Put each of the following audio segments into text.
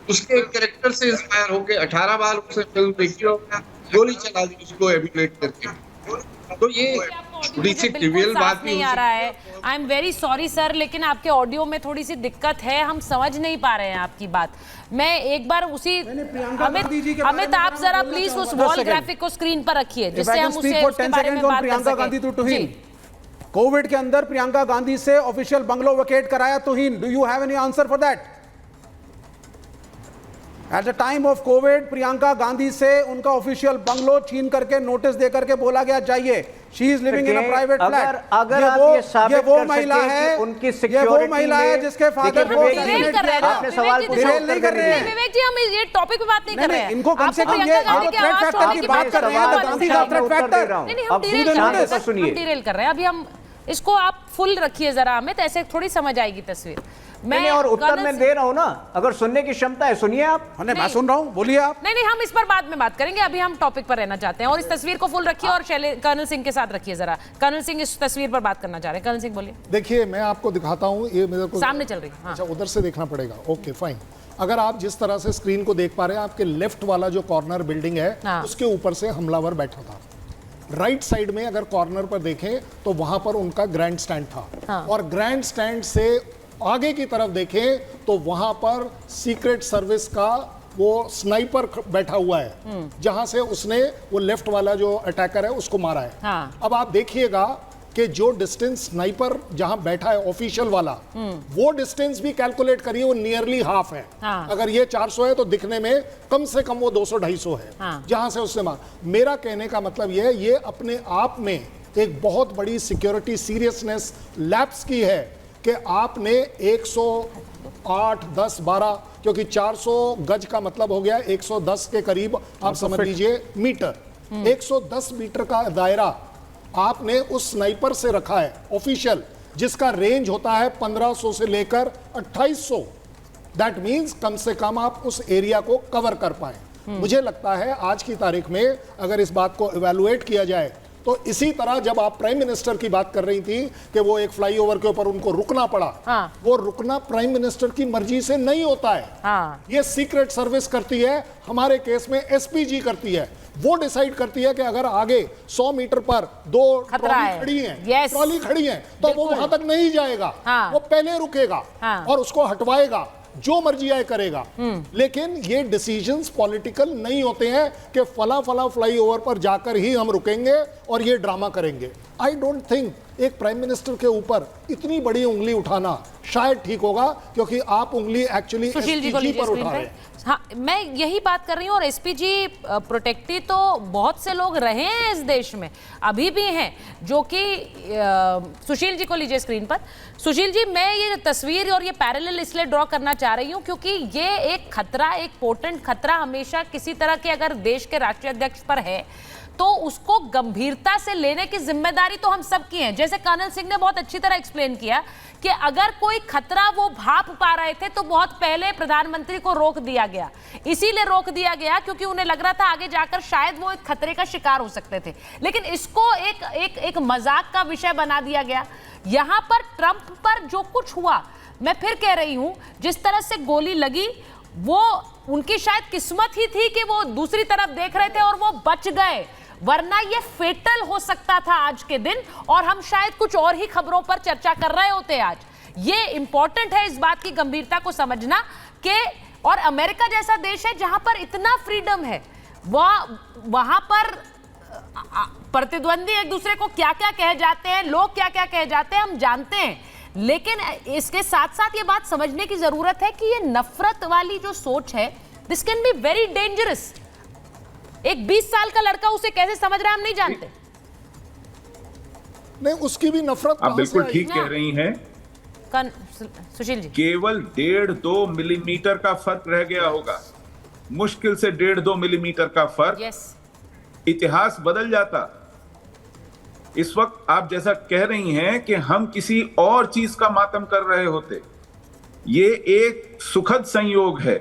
उसके कैरेक्टर से इंस्पायर होके 18 बार उसने फिल्म देखी और गोली चला दी उसको एमुलेट करके। तो ये छोटी सी बिल्कुल ट्रिवियल बात साफ भी नहीं हो आ रहा है। सकती I am very sorry sir, लेकिन आपके ऑडियो में थोड़ी सी दिक्कत है, हम समझ नहीं पा रहे हैं आपकी बात। मैं एक बार उसी अमित आप जरा प्लीज उस वॉल ग्राफिक को स्क्रीन पर रखिए जिससे हम उसके बारे में बात कर सकें। कोविड के अंदर प्रियंका गांधी से ऑफिशियल बंगलो वेकेट कराया Tuhin, do you have any answer for that? At the time of covid Priyanka Gandhi से उनका ऑफिशियल बंगलो छीन करके नोटिस दे करके बोला गया जाइए she is living in a private flat. अगर आप ये साबित ये वो कर महिला सकें है, कि उनकी ये वो सिक्योरिटी महिला है जिसके फादर को डिरेल कर रहे हैं आपने सवाल पूछा, विवेक नहीं कर रहे हैं। विवेक जी, हम ये टॉपिक पे बात नहीं कर रहे हैं। इनको कम से कम ये थ्रेट फैक्टर की बात कर रहे हैं, गांधी का थ्रेट फैक्टर। नहीं, हम डिरेल कर रहे हैं अभी। हम इसको आप फुल रखिए जरा अमित, ऐसे थोड़ी समझ आएगी तस्वीर। मैं और उत्तर में दे रहा हूं ना, अगर सुनने की क्षमता है सुनिए आप। मैं सुन रहा हूं, बोलिए आप। नहीं, हम इस पर बाद में बात करेंगे, अभी हम टॉपिक पर रहना चाहते हैं। और इस तस्वीर को फुल रखिए और कर्नल सिंह के साथ रखिए जरा। कर्नल सिंह इस तस्वीर पर बात करना चाह रहे हैं। कर्नल सिंह बोलिए। देखिए मैं आपको दिखाता हूं, ये मेरे को सामने चल रही है। अच्छा, उधर से देखना पड़ेगा, ओके फाइन। अगर आप जिस तरह से स्क्रीन को देख पा रहे हैं, आपके लेफ्ट वाला जो कॉर्नर बिल्डिंग है उसके ऊपर से हमलावर बैठा था। राइट साइड में अगर कॉर्नर पर देखें तो वहां पर उनका ग्रैंड स्टैंड था। और ग्रैंड स्टैंड से आगे की तरफ देखें तो वहां पर सीक्रेट सर्विस का वो स्नाइपर बैठा हुआ है, जहां से उसने वो लेफ्ट वाला जो अटैकर है उसको मारा है। अब आप देखिएगा कि जो डिस्टेंस स्नाइपर जहां बैठा है ऑफिशियल वाला, वो डिस्टेंस भी कैलकुलेट करिए, वो नियरली हाफ है। अगर ये 400 है तो दिखने में कम से कम वो 200-250 है जहां से उसने मार। मेरा कहने का मतलब ये अपने आप में एक बहुत बड़ी सिक्योरिटी सीरियसनेस लैप्स की है कि आपने 108, 10, 12, क्योंकि 400 गज का मतलब हो गया 110 के करीब आप समझ लीजिए मीटर। 110 मीटर का दायरा आपने उस स्नाइपर से रखा है ऑफिशियल, जिसका रेंज होता है 1500 से लेकर 2800। दैट मींस कम से कम आप उस एरिया को कवर कर पाए। मुझे लगता है आज की तारीख में अगर इस बात को इवैल्यूएट किया जाए तो इसी तरह जब आप प्राइम मिनिस्टर की बात कर रही थी कि वो एक फ्लाईओवर के ऊपर उनको रुकना पड़ा, वो रुकना प्राइम मिनिस्टर की मर्जी से नहीं होता है। ये सीक्रेट सर्विस करती है, हमारे केस में एसपीजी करती है। वो डिसाइड करती है कि अगर आगे 100 मीटर पर 2 ट्रॉली खड़ी हैं, ट्रॉली खड़ी हैं, तो वो वहां तक नहीं जाएगा, वो पहले रुकेगा और उसको हटवाएगा, जो मर्जी आए करेगा। लेकिन ये डिसीजंस पॉलिटिकल नहीं होते हैं कि फला फला फ्लाईओवर पर जाकर ही हम रुकेंगे और ये ड्रामा करेंगे। आई डोंट थिंक एक प्राइम मिनिस्टर के ऊपर इतनी बड़ी उंगली उठाना शायद ठीक होगा, क्योंकि आप उंगली एक्चुअली एसपीजी पर उठा रहे हैं। हाँ, मैं यही बात कर रही हूँ। और एसपीजी प्रोटेक्टी तो बहुत से लोग रहे हैं इस देश में, अभी भी हैं, जो कि सुशील जी को लीजिए स्क्रीन पर। सुशील जी, मैं ये तस्वीर और ये पैरेलल इसलिए ड्रॉ करना चाह रही हूँ क्योंकि ये एक खतरा, एक पोटेंट खतरा हमेशा किसी तरह के अगर देश के राष्ट्रीय अध्यक्ष पर है तो उसको गंभीरता से लेने की जिम्मेदारी तो हम सब की है। जैसे कर्नल सिंह ने बहुत अच्छी तरह एक्सप्लेन किया कि अगर कोई खतरा वो भाप पा रहे थे तो बहुत पहले प्रधानमंत्री को रोक दिया गया। इसीलिए रोक दिया गया क्योंकि उन्हें लग रहा था आगे जाकर शायद वो एक खतरे का शिकार हो सकते थे, लेकिन इसको एक मजाक का विषय बना दिया गया। यहां पर ट्रंप पर जो कुछ हुआ, मैं फिर कह रही हूं, जिस तरह से गोली लगी वो उनकी शायद किस्मत ही थी कि वो दूसरी तरफ देख रहे थे और वो बच गए, वरना ये फेटल हो सकता था आज के दिन, और हम शायद कुछ और ही खबरों पर चर्चा कर रहे होते आज। ये इंपॉर्टेंट है इस बात की गंभीरता को समझना कि और अमेरिका जैसा देश है जहां पर इतना फ्रीडम है, वहां पर प्रतिद्वंदी एक दूसरे को क्या क्या कह जाते हैं, लोग क्या क्या कह जाते हैं, हम जानते हैं। लेकिन इसके साथ साथ ये बात समझने की जरूरत है कि ये नफरत वाली जो सोच है, this can be very dangerous. एक 20 साल का लड़का उसे कैसे समझ रहा है हम नहीं जानते। नहीं, उसकी भी नफरत आप बिल्कुल ठीक कह रही हैं। सुशील जी, केवल 1.5-2 मिलीमीटर का फर्क रह गया होगा, मुश्किल से 1.5-2 मिलीमीटर का फर्क, इतिहास बदल जाता। इस वक्त आप जैसा कह रही हैं कि हम किसी और चीज का मातम कर रहे होते। ये एक सुखद संयोग है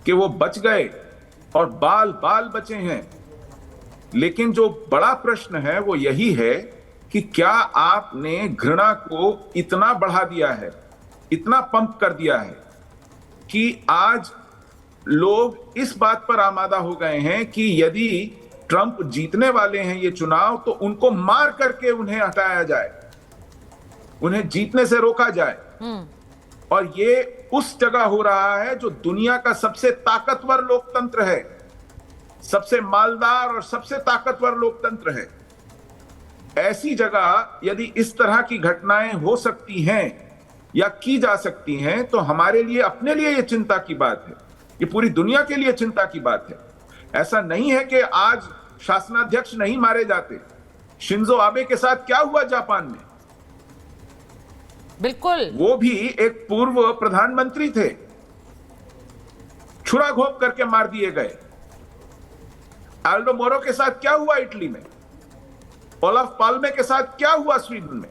कि वो बच गए और बाल बाल बचे हैं। लेकिन जो बड़ा प्रश्न है वो यही है कि क्या आपने घृणा को इतना बढ़ा दिया है, इतना पंप कर दिया है कि आज लोग इस बात पर आमादा हो गए हैं कि यदि ट्रंप जीतने वाले हैं ये चुनाव तो उनको मार करके उन्हें हटाया जाए, उन्हें जीतने से रोका जाए। और ये उस जगह हो रहा है जो दुनिया का सबसे ताकतवर लोकतंत्र है, सबसे मालदार और सबसे ताकतवर लोकतंत्र है। ऐसी जगह यदि इस तरह की घटनाएं हो सकती हैं या की जा सकती हैं तो हमारे लिए, अपने लिए ये चिंता की बात है, ये पूरी दुनिया के लिए चिंता की बात है। ऐसा नहीं है कि आज शासनाध्यक्ष नहीं मारे जाते। शिंजो आबे के साथ क्या हुआ जापान में? बिल्कुल, वो भी एक पूर्व प्रधानमंत्री थे, छुरा घोंप करके मार दिए गए। आल्डो मोरो के साथ क्या हुआ इटली में? ओलाफ पाल्मे के साथ क्या हुआ स्वीडन में?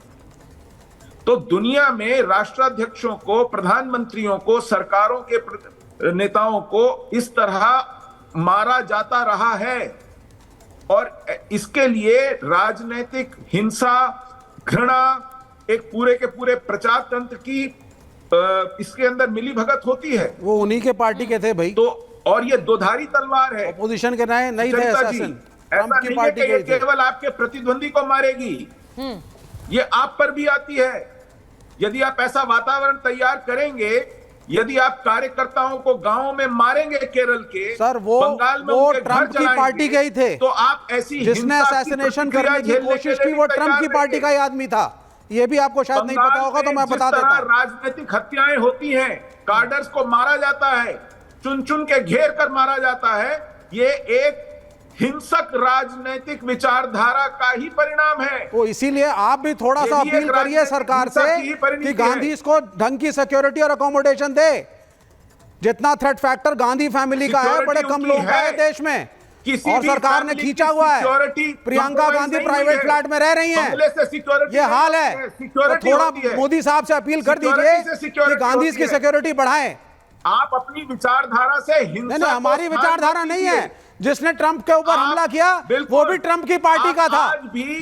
तो दुनिया में राष्ट्राध्यक्षों को, प्रधानमंत्रियों को, सरकारों के नेताओं को इस तरह मारा जाता रहा है और इसके लिए राजनीतिक हिंसा, घृणा, एक पूरे के पूरे प्रचार तंत्र की इसके अंदर मिली भगत होती है। वो उन्हीं के पार्टी के थे भाई। तो और ये दोधारी तलवार है। अपोजिशन के नहीं थे असेसिन, ट्रंप की पार्टी के थे। केवल आपके प्रतिद्वंदी को मारेगी, ये आप पर भी आती है। यदि आप ऐसा वातावरण तैयार करेंगे, यदि आप कार्यकर्ताओं को गांवों में मारेंगे केरल के, सर वो बंगाल में वो ट्रंप की पार्टी के ही थे, तो आप ऐसी जिसने असैसिनेशन करने की कोशिश की वो ट्रंप की पार्टी का ही आदमी था। ये भी आपको शायद नहीं पता होगा तो मैं बता देता हूं। राजनीतिक हत्याएं होती हैं, कार्डर्स को मारा जाता है, चुन चुन के घेर कर मारा जाता है। ये एक हिंसक राजनीतिक विचारधारा का ही परिणाम है। तो इसीलिए आप भी थोड़ा सा अपील करिए सरकार से कि गांधी इसको ढंग की सिक्योरिटी और अकोमोडेशन दे। जितना थ्रेट फैक्टर गांधी फैमिली का है, बड़े कम लोग है देश में, और सरकार ने खींचा हुआ है। प्रियंका गांधी प्राइवेट फ्लैट में रह रही हैं, ये हाल है। तो थोड़ा मोदी साहब से अपील कर दीजिए कि गांधी की सिक्योरिटी बढ़ाएं। आप अपनी विचारधारा से हिंसा, नहीं, हमारी विचारधारा नहीं है। जिसने ट्रंप के ऊपर हमला किया वो भी ट्रंप की पार्टी का था,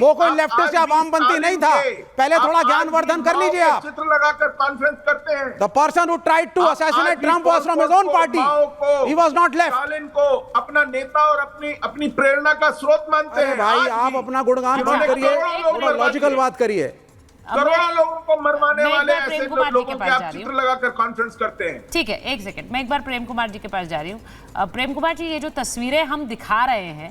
वो कोई लेफ्टिस्ट या वामपंथी नहीं था। पहले थोड़ा ज्ञानवर्धन कर लीजिए आप। चित्र लगाकर कॉन्फ्रेंस करते हैं। The person who tried to assassinate Trump was from his own party. He was not left. Stalin को अपना नेता और अपनी प्रेरणा का स्रोत मानते हैं। भाई आप अपना गुणगान मत करिए, थोड़ा लॉजिकल बात करिए। करोड़ों लोगों को मरवाने वाले ऐसे लोगों के आप चित्र लगाकर कॉन्फ्रेंस करते हैं। ठीक है, एक सेकंड, मैं एक बार प्रेम कुमार जी के पास जा रही हूँ। प्रेम कुमार जी, ये जो तस्वीरें हम दिखा रहे हैं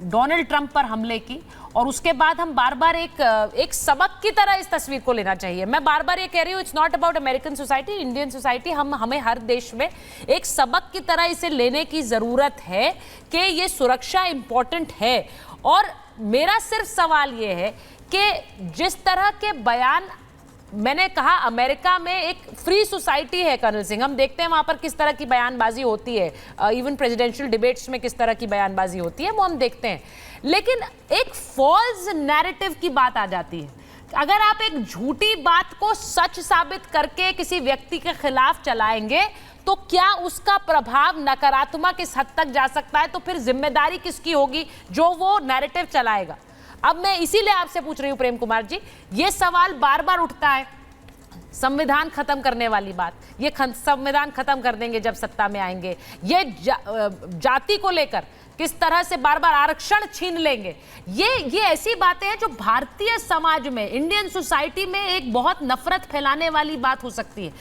डोनाल्ड ट्रंप पर हमले की, और उसके बाद हम बार बार एक सबक की तरह इस तस्वीर को लेना चाहिए। मैं बार बार ये कह रही हूँ, it's not about American society, Indian society, हमें हर देश में एक सबक की तरह इसे लेने की जरूरत है कि ये सुरक्षा इंपॉर्टेंट है। और मेरा सिर्फ सवाल ये है कि जिस तरह के बयान, मैंने कहा अमेरिका में एक फ्री सोसाइटी है कर्नल सिंह, हम देखते हैं वहां पर किस तरह की बयानबाजी होती है, इवन प्रेसिडेंशियल डिबेट्स में किस तरह की बयानबाजी होती है वो हम देखते हैं। लेकिन एक फॉल्स नैरेटिव की बात आ जाती है। अगर आप एक झूठी बात को सच साबित करके किसी व्यक्ति के खिलाफ चलाएंगे तो क्या उसका प्रभाव नकारात्मक इस हद तक जा सकता है? तो फिर जिम्मेदारी किसकी होगी जो वो नैरेटिव चलाएगा? अब मैं इसीलिए आपसे पूछ रही हूं प्रेम कुमार जी, ये सवाल बार बार उठता है, संविधान खत्म करने वाली बात, ये संविधान खत्म कर देंगे जब सत्ता में आएंगे, ये जाति को लेकर किस तरह से बार बार आरक्षण छीन लेंगे, ये ऐसी बातें हैं जो भारतीय समाज में, इंडियन सोसाइटी में एक बहुत नफरत फैलाने वाली बात हो सकती है।